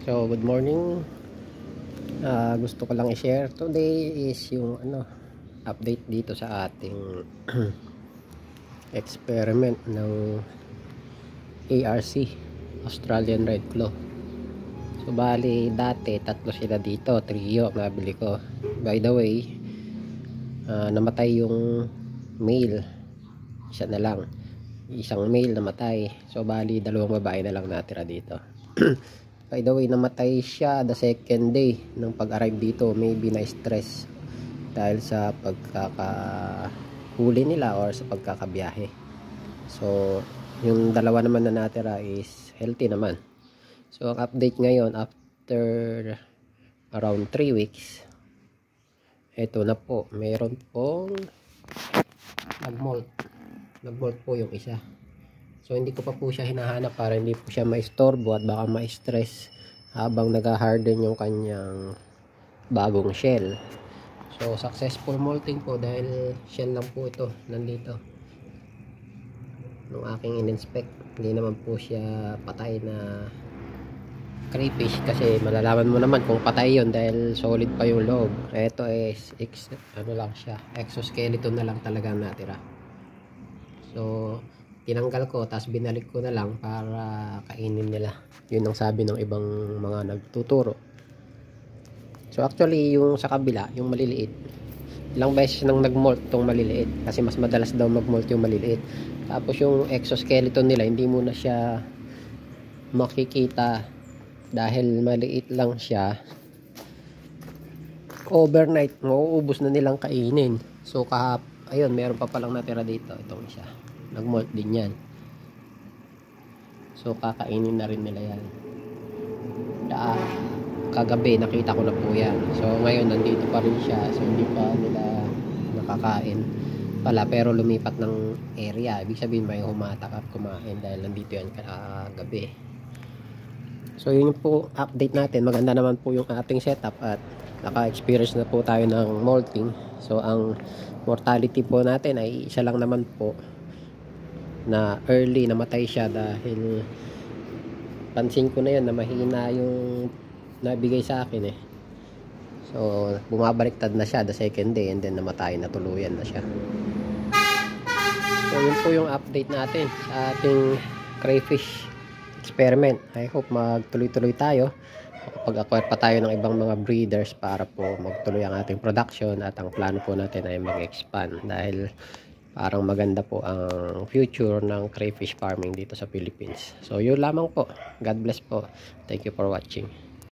So, good morning. Gusto ko lang i-share today is yung update dito sa ating experiment ng ARC, Australian Red Claw. So, bali dati tatlo sila dito, trio nabili ko. By the way, namatay yung male, isa na lang, isang male namatay. So, bali dalawang babae na lang natira dito. By the way, namatay siya the second day ng pag-arrive dito. Maybe na-stress dahil sa pagkakahuli nila or sa pagkakabiyahe. So, yung dalawa naman na natira is healthy naman. So, ang update ngayon after around 3 weeks, eto na po, meron pong nag-molt po yung isa. So, hindi ko pa po siya hinahanap para hindi po siya maistorbo at baka ma-stress habang nag-harden yung kanyang bagong shell. So, successful molting po dahil shell lang po ito nandito nung aking in-inspect. Hindi naman po siya patay na crayfish kasi malalaman mo naman kung patay yon dahil solid pa yung loob. Ito is lang siya, exoskeleton na lang talaga natira. So, tinanggal ko tapos binalik ko na lang para kainin nila. Yun ang sabi ng ibang mga nagtuturo. So actually yung sa kabila, yung maliliit, ilang beses nang nag-molt tong maliliit kasi mas madalas daw mag-molt yung maliliit. Tapos yung exoskeleton nila hindi mo na siya makikita dahil maliit lang siya. Overnight mauubos na nilang kainin. So ayun, meron pa palang natira dito, itong isa. Nag-molt din yan. So kakainin na rin nila yan. Kagabi nakita ko na po yan. So ngayon nandito pa rin siya. So hindi pa nila nakakain pala, pero lumipat ng area. Ibig sabihin may humatak at kumain dahil nandito yan kagabi. So yun po update natin. Maganda naman po yung ating setup at naka-experience na po tayo ng molting. So ang mortality po natin ay isa lang naman po, na early namatay siya dahil pansin ko na yun na mahina yung nabigay sa akin So bumabaliktad na siya the second day and then namatay na tuluyan na siya. So yun po yung update natin sa ating crayfish experiment. I hope magtuloy-tuloy tayo. Makapag-acquire pa tayo ng ibang mga breeders para po magtuloy ang ating production at ang plano po natin ay mag-expand dahil parang maganda po ang future ng crayfish farming dito sa Philippines. So yun lamang po. God bless po. Thank you for watching.